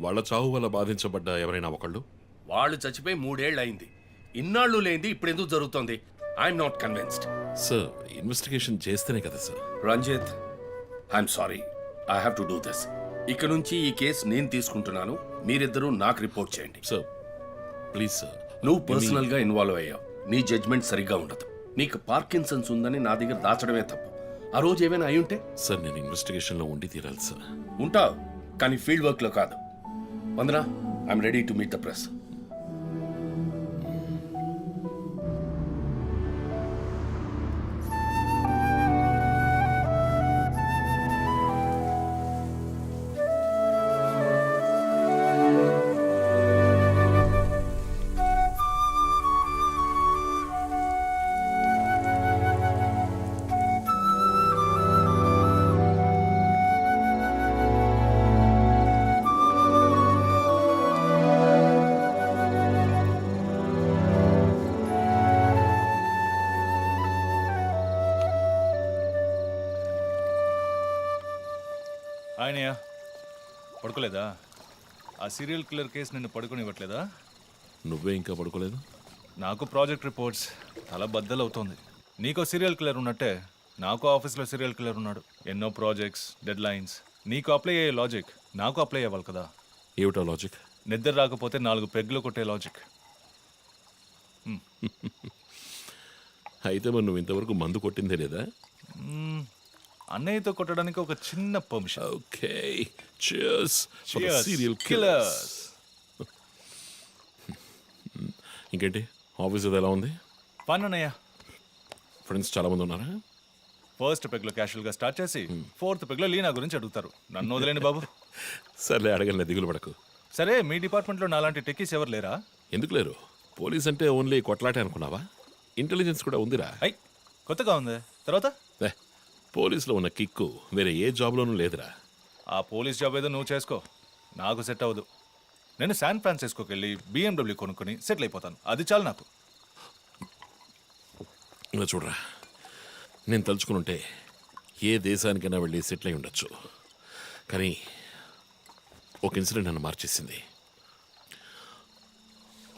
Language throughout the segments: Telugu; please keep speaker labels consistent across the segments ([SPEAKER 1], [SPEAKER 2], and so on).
[SPEAKER 1] వాళ్ళ చావు వల్ల బాధించబడ్డ ఎవరైనా ఒకళ్ళు?
[SPEAKER 2] వాళ్ళు చచ్చిపోయి 3 ఏళ్ళు అయింది. ఇన్నాళ్ళు లేనిది ఇప్పుడు ఎందుకు జరుగుతోంది? I'm not convinced.
[SPEAKER 1] Sir, investigation చేస్తేనే కదా సార్.
[SPEAKER 2] Ranjith, I'm sorry, I have to do this. ఇక నుంచి ఈ కేసు నేను తీసుకుంటున్నాను. మీరిద్దరూ నాకు రిపోర్ట్ చేయండి.
[SPEAKER 1] Sir please sir.
[SPEAKER 2] నువ్వు పర్సనల్ గా ఇన్వాల్వ్ అయ్యావు. నీ జడ్జ్మెంట్ సరిగ్గా ఉండదు. నీకు పార్కిన్సన్స్ ఉందని నా దగ్గర దాచడమే తప్పు. ఆ రోజు ఏమైనా అయి ఉంటే?
[SPEAKER 1] సార్, నేను ఇన్వెస్టిగేషన్లో ఉండి తీరాలి సార్.
[SPEAKER 2] ఉంటావు, కానీ ఫీల్డ్ వర్క్ లో కాదు. Vandana, I'm ready to meet the press.
[SPEAKER 3] ఆయనయ్య పడుకోలేదా? ఆ సీరియల్ కిల్లర్ కేసు నిన్ను పడుకోనివ్వట్లేదా?
[SPEAKER 1] నువ్వే ఇంకా పడుకోలేదు?
[SPEAKER 3] నాకు ప్రాజెక్ట్ రిపోర్ట్స్ తల బద్దలవుతోంది. నీకో సీరియల్ కిల్లర్ ఉన్నట్టే నాకు ఆఫీస్లో సీరియల్ కిల్లర్ ఉన్నాడు. ఎన్నో ప్రాజెక్ట్స్, డెడ్ లైన్స్. నీకు అప్లై అయ్యే లాజిక్ నాకు అప్లై అవ్వాలి కదా.
[SPEAKER 1] ఏమిటా లాజిక్?
[SPEAKER 3] నిద్ర రాకపోతే 4 పెగ్గులు కొట్టే లాజిక్.
[SPEAKER 1] అయితే మరి నువ్వు ఇంతవరకు మందు కొట్టిందే లేదా?
[SPEAKER 3] అన్నయ్యతో కొట్టడానికి ఒక చిన్న permission.
[SPEAKER 1] Okay, cheers for the
[SPEAKER 3] Cheers,
[SPEAKER 1] serial
[SPEAKER 3] killers.
[SPEAKER 1] killers. ఇంకేంటి, ఆఫీస్ అది ఎలా ఉంది?
[SPEAKER 3] ఫన్ అన్నయ్య.
[SPEAKER 1] ఫ్రెండ్స్ చాలా మంది ఉన్నారా?
[SPEAKER 3] ఫస్ట్ పెగ్లో క్యాషువల్గా స్టార్ట్ చేసి 4th పెగ్లో లీనా గురించి అడుగుతారు. నన్ను వదిలేండి బాబు.
[SPEAKER 1] సర్లే, అడగలే, దిగులు పడకు.
[SPEAKER 3] సరే, మీ డిపార్ట్మెంట్లో నాలాంటి టెక్కీస్ ఎవరు లేరా?
[SPEAKER 1] ఎందుకు లేరు? పోలీస్ అంటే ఓన్లీ కొట్లాటే అనుకున్నావా? ఇంటెలిజెన్స్ కూడా ఉందిరా.
[SPEAKER 3] అయ్, కొత్తగా ఉంది. తర్వాత
[SPEAKER 1] పోలీసులో ఉన్న కిక్కు వేరే ఏ జాబ్లోనూ లేదురా.
[SPEAKER 3] ఆ పోలీస్ జాబ్ ఏదో నువ్వు చేసుకో, నాకు సెట్ అవ్వదు. నేను శాన్ ఫ్రాన్సిస్కోకి వెళ్ళి BMW కొనుక్కొని సెటిల్ అయిపోతాను. అది చాలు నాకు.
[SPEAKER 1] ఇలా చూడరా, నేను తలుచుకుని ఉంటే ఏ దేశానికైనా వెళ్ళి సెటిల్ అయి ఉండొచ్చు. కానీ ఒక ఇన్సిడెంట్ నన్ను మార్చేసింది.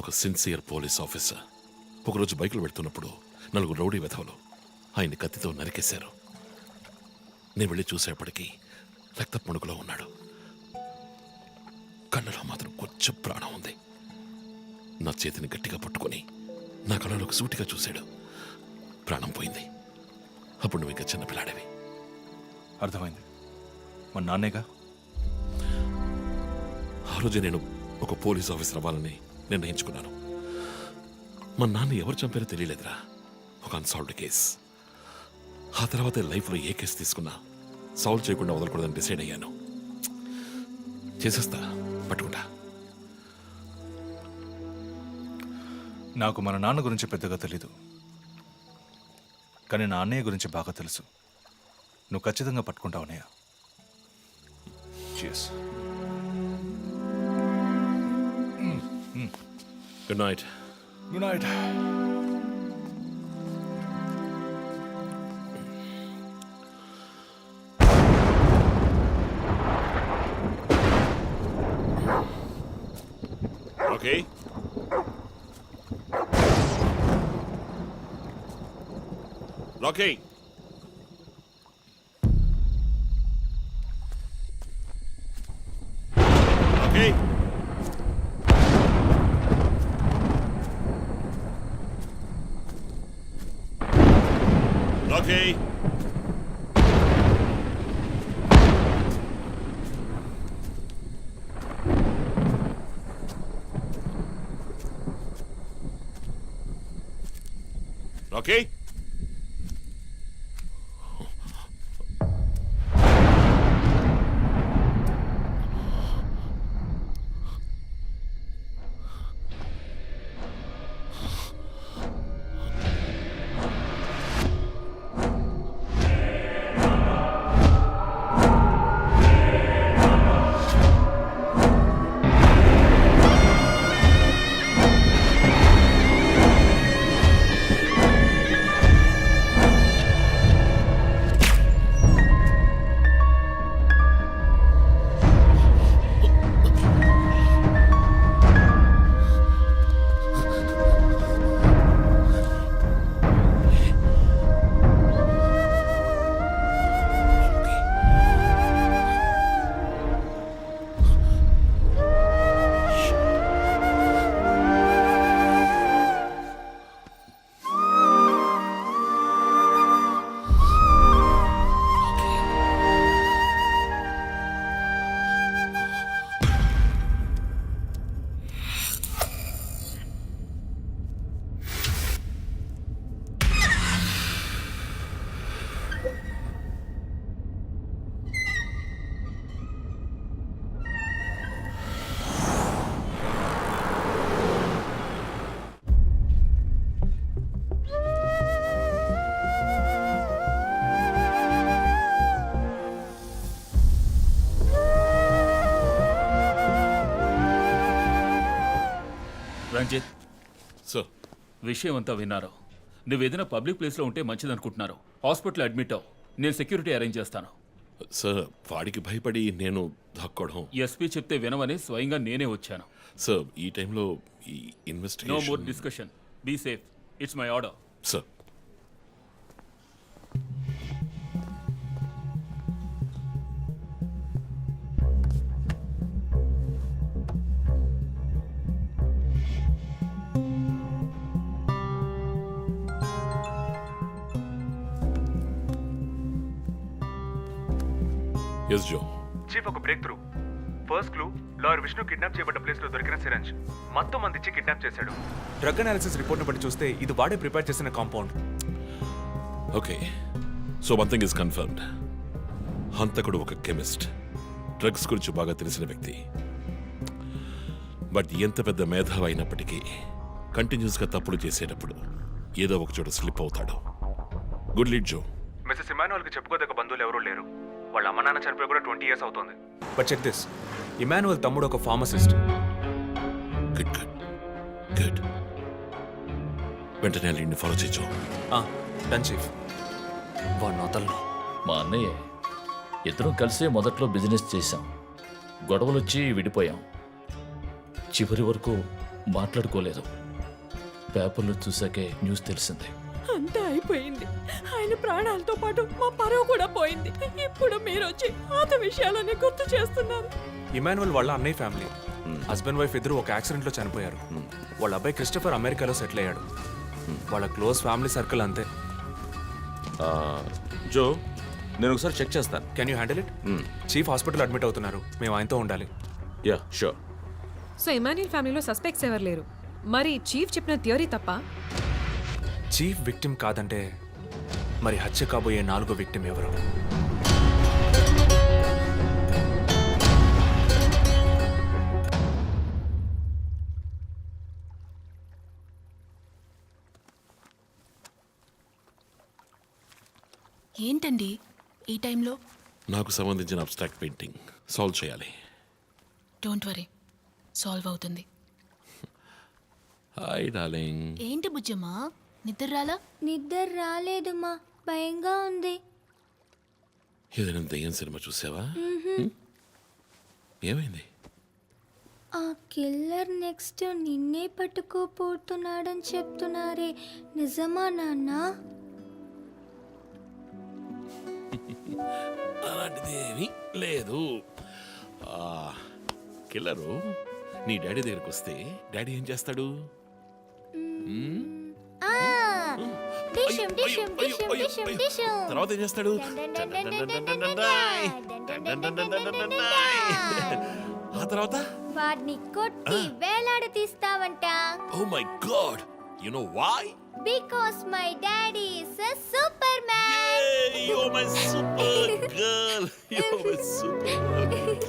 [SPEAKER 1] ఒక సిన్సియర్ పోలీస్ ఆఫీసర్ ఒకరోజు బైకులు పెడుతున్నప్పుడు 4 రౌడీ వెధవలు ఆయన్ని కత్తితో నరికేశారు. నేను వెళ్ళి చూసేప్పటికీ రక్త పణుకులో ఉన్నాడు. కళ్ళలో మాత్రం కొంచెం ప్రాణం ఉంది. నా చేతిని గట్టిగా పట్టుకొని నా కళ్ళలోకి సూటిగా చూశాడు. ప్రాణం పోయింది. అప్పుడు నువ్వు ఇంకా చిన్నపిల్లాడేవి.
[SPEAKER 3] అర్థమైంది. మా నాన్నేగా.
[SPEAKER 1] ఆ రోజే నేను ఒక పోలీస్ ఆఫీసర్ అవ్వాలని నిర్ణయించుకున్నాను. మా నాన్న ఎవరు చంపారో తెలియలేదురా. ఒక అన్సాల్వ్డ్ కేస్. ఆ తర్వాత లైఫ్లో ఏ కేసు తీసుకున్నా సాల్వ్ చేయకుండా వదలకూడదని డిసైడ్ అయ్యాను. చేసేస్తా, పట్టుకుంటా.
[SPEAKER 3] నాకు మన నాన్న గురించి పెద్దగా తెలీదు, కానీ నా అన్నయ్య గురించి బాగా తెలుసు. నువ్వు ఖచ్చితంగా పట్టుకుంటావు అన్నయ్య. Cheers.
[SPEAKER 1] Good night.
[SPEAKER 3] Good night.
[SPEAKER 1] Okay. Rocky. Okay. Rocky. Rocky?
[SPEAKER 4] Ranjith,
[SPEAKER 1] sir
[SPEAKER 4] విషయం అంతా విన్నారు. నువ్వేదైనా పబ్లిక్ ప్లేస్లో ఉంటే మంచిదనుకుంటున్నారు. హాస్పిటల్ అడ్మిట్ అవ్వు. నేను సెక్యూరిటీ అరేంజ్ చేస్తాను.
[SPEAKER 1] సార్ వాడికి భయపడి నేను దాక్కోవడం.
[SPEAKER 4] ఎస్పీ చెప్తే వినవని స్వయంగా నేనే వచ్చాను.
[SPEAKER 1] సార్ ఈ టైంలో ఈ
[SPEAKER 4] no more
[SPEAKER 1] investigation.
[SPEAKER 4] Discussion. Be safe. It's my order.
[SPEAKER 1] Sir ఎస్ జో.
[SPEAKER 5] చీఫ్, ఒక breakthrough. First clue, lawyer Vishnu kidnap చేయబడ్డ ప్లేస్ లో దొరికిన సిరంజ్ మొత్తం మంది ఇచ్చి కిడ్నాప్ చేశాడు. డ్రగ్ అనాలిసిస్ రిపోర్ట్ బట్టి చూస్తే ఇది వాడే ప్రిపేర్ చేసిన compound.
[SPEAKER 1] Okay, so one thing is confirmed. హంతకుడు ఒక కెమిస్ట్, డ్రగ్స్ గురించి బాగా తెలిసిన వ్యక్తి. బట్ ఎంత పెద్ద మేధావి అయినప్పటికీ కంటిన్యూస్గా తప్పులు చేసేటప్పుడు ఏదో ఒక చోట స్లిప్ అవుతాడు. గుడ్ లీడ్ జో.
[SPEAKER 5] మిస్సెస్ ఇమానువల్ కి చెప్పుకోదగ్గ బంధువులు ఎవరూ లేరు. వాళ్ళ అమ్మ నాన్న చనిపోయి కూడా 20 years అవుతోంది. బట్ చెక్ దిస్, ఇమానువల్ తమ్ముడు ఒక ఫార్మసిస్ట్.
[SPEAKER 1] Good good good. వెంటనే లీడ్ని ఫాలో చేయొచ్చు.
[SPEAKER 5] Done chief.
[SPEAKER 6] వాడిని వదలను.
[SPEAKER 7] మా అన్నయ్య ఇద్దరం కలిసే మొదట్లో బిజినెస్ చేశాం. గొడవలొచ్చి విడిపోయాం. చివరి వరకు మాట్లాడుకోలేదు. పేపర్లో చూసాకే న్యూస్ తెలిసింది.
[SPEAKER 8] అంతా అయిపోయింది. ఆయన ప్రాణాలతో పాటు మా పరువు కూడా పోయింది. ఇప్పుడు మీరు వచ్చి పాత విషయాలన్నీ గుర్తు చేస్తున్నారు.
[SPEAKER 5] ఇమానువల్ వాళ్ళ అన్నయ్య ఫ్యామిలీ, హస్బెండ్ వైఫ్ ఇద్దరు ఒక యాక్సిడెంట్ లో చనిపోయారు. వాళ్ళ అబ్బాయి క్రిస్టఫర్ అమెరికాలో సెటిల్ అయ్యాడు. వాళ్ళ క్లోజ్ ఫ్యామిలీ సర్కిల్ అంతే.
[SPEAKER 9] జో, నేను ఒకసారి చెక్ చేస్తాను.
[SPEAKER 5] Can you handle it? Chief hospital admit అవుతున్నారు. మేము ఆయనతో ఉండాలి.
[SPEAKER 9] Yeah sure.
[SPEAKER 8] సో ఇమాన్యుల్ ఫ్యామిలీలో సస్పెక్ట్స్ ఎవరు లేరు. మరి చీఫ్ చెప్పిన థియరీ తప్ప?
[SPEAKER 5] చీఫ్ విక్టిమ్ కాదంటే మరి హత్య కాబోయే 4వ విక్టిమ్ ఎవరు?
[SPEAKER 10] ఏంటండి ఈ టైంలో?
[SPEAKER 1] నాకు సంబంధించిన అబ్స్ట్రాక్ట్ పెయింటింగ్ సాల్వ్ చేయాలి.
[SPEAKER 10] డోంట్ వరీ, సాల్వ్ అవుతుంది.
[SPEAKER 1] Hi darling.
[SPEAKER 10] ఏంటి బుజ్జమ్మా, నిద్ర రాలా?
[SPEAKER 11] నిద్ర రాలేదు మా, భయంగా ఉంది.
[SPEAKER 1] ఏదైనా దెయ్యం సినిమా చూసావా? ఏమైంది?
[SPEAKER 11] ఆ కిల్లర్ నెక్స్ట్ నిన్నే పట్టుకోపోతున్నాడని చెప్తున్నారే, నిజమా నాన్న?
[SPEAKER 1] అలాంటిదేమీ లేదు. కిల్లరు నీ డాడీ దగ్గరికి వస్తే డాడీ ఏం చేస్తాడు?
[SPEAKER 11] డిషుమ్ డిషుమ్ డిషుమ్ డిషుమ్ డిషుమ్.
[SPEAKER 1] తర్వాత ఏం చేస్తాడు? ఆ తర్వాత
[SPEAKER 11] వాడిని కొట్టి వేలాడ తీస్తావంట.
[SPEAKER 1] Oh my God, you know why?
[SPEAKER 11] Because my daddy is a super man.
[SPEAKER 1] You're my super girl. You're my super girl.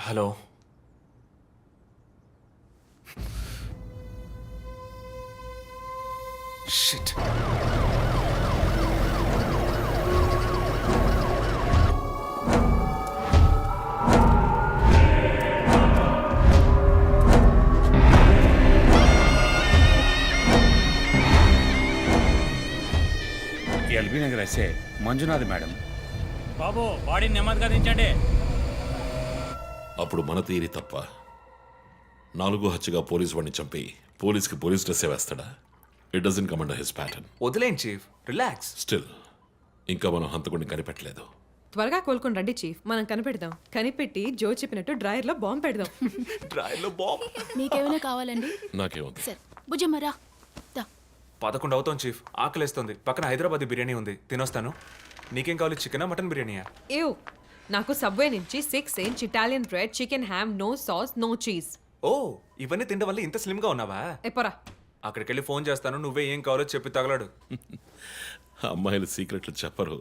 [SPEAKER 5] Hello, shit.
[SPEAKER 2] LB Nagar SA Manjunath madam.
[SPEAKER 4] బాబు, బాడీని నెమ్మదిగా దించండి.
[SPEAKER 1] అప్పుడు మన తీరి తప్ప 4వ హత్యగా పోలీసు వాడిని చంపి పోలీస్కి పోలీస్ డ్రెస్ వేస్తాడా? It doesn't come under his pattern.
[SPEAKER 5] వదిలేండి చీఫ్, రిలాక్స్.
[SPEAKER 1] స్టిల్ ఇంకా మనం హంతకుడిని కనిపెట్టలేదు.
[SPEAKER 8] త్వరగా కోలుకొని రండి చీఫ్, మనం కనిపెడదాం. కనిపెట్టి జో చెప్పినట్టు డ్రాయర్లో బాంబు పెడదాం.
[SPEAKER 5] డ్రాయర్లో బాంబ్.
[SPEAKER 10] మీకేమైనా కావాలండి?
[SPEAKER 1] నాకేముంది?
[SPEAKER 10] సరే బుజ్జమ్మ రా. దా.
[SPEAKER 5] 11 అవుతాం చీఫ్, ఆకలేస్తుంది. పక్కన హైదరాబాద్ బిర్యానీ ఉంది, తినొస్తాను. నీకేం కావాలి, చికెనా మటన్ బిర్యానీయా?
[SPEAKER 8] ఏవ్, నాకు సబ్వే నుంచి 6 inch Italian bread chicken ham no sauce no cheese.
[SPEAKER 5] ఓ ఇవన్నీ తినడం వల్ల ఇంత స్లిమ్గా ఉన్నావా?
[SPEAKER 8] ఎప్పరా
[SPEAKER 5] అక్కడికి వెళ్ళి ఫోన్ చేస్తాను, నువ్వే ఏం కావాలో చెప్పి తగలడు.
[SPEAKER 1] అమ్మాయిలు సీక్రెట్లు చెప్పరు.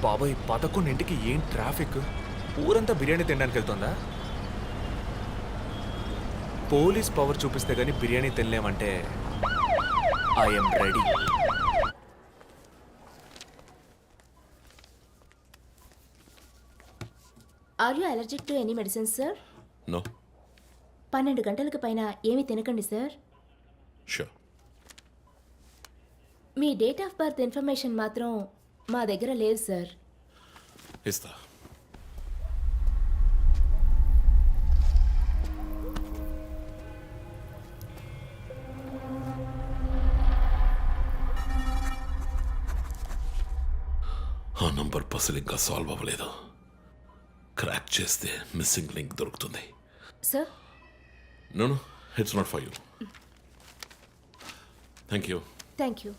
[SPEAKER 5] బాబాయ్ 11ంటికి ఏం ట్రాఫిక్! ఊరంతా బిర్యానీ తినడానికి వెళ్తుందా? పోలీస్ పవర్ చూపిస్తే గానీ బిర్యానీ తినలేమంటే I'm ready.
[SPEAKER 11] Are you allergic to any medicine sir?
[SPEAKER 1] No.
[SPEAKER 11] 12 గంటలకు పైన ఏమీ తినకండి సార్.
[SPEAKER 1] షూర్.
[SPEAKER 11] మీ డేట్ ఆఫ్ బర్త్ ఇన్ఫర్మేషన్ మాత్రం మా దగ్గర లేదు సార్.
[SPEAKER 1] ఇస్తా. ఆ నంబర్ పసిల్ ఇంకా సాల్వ్ అవ్వలేదు. క్రాక్ చేస్తే మిస్సింగ్ లింక్ దొరుకుతుంది.
[SPEAKER 11] Sir
[SPEAKER 1] no no, it's not for you. Thank you.
[SPEAKER 11] Thank you.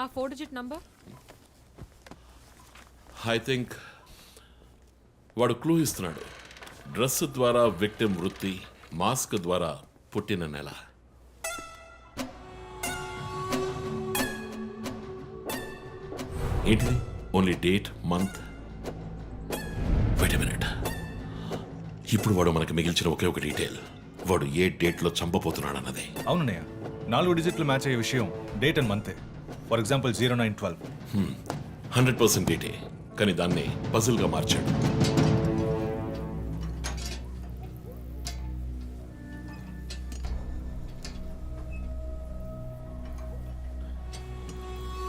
[SPEAKER 8] ఆ 4 డిజిట్ నంబర్.
[SPEAKER 1] ఐ థింక్ వాడు క్లూ ఇస్తున్నాడు. డ్రెస్ ద్వారా విక్టిమ్ వృత్తి, మాస్క్ ద్వారా పుట్టిన నెల. ఏంటిది? Only date, month. Wait a minute. ఇప్పుడు వాడు మనకి మిగిల్చిన ఒకే ఒక డీటెయిల్, వాడు ఏ డేట్లో చంపబోతున్నాడు అన్నది.
[SPEAKER 3] అవునన్నయ్య, 4 డిజిట్లు మ్యాచ్ అయ్యే విషయం డేట్ అండ్ మంతే. For example 0912.
[SPEAKER 1] 100% డేటే, కానీ దాన్ని పజిల్గా మార్చాడు.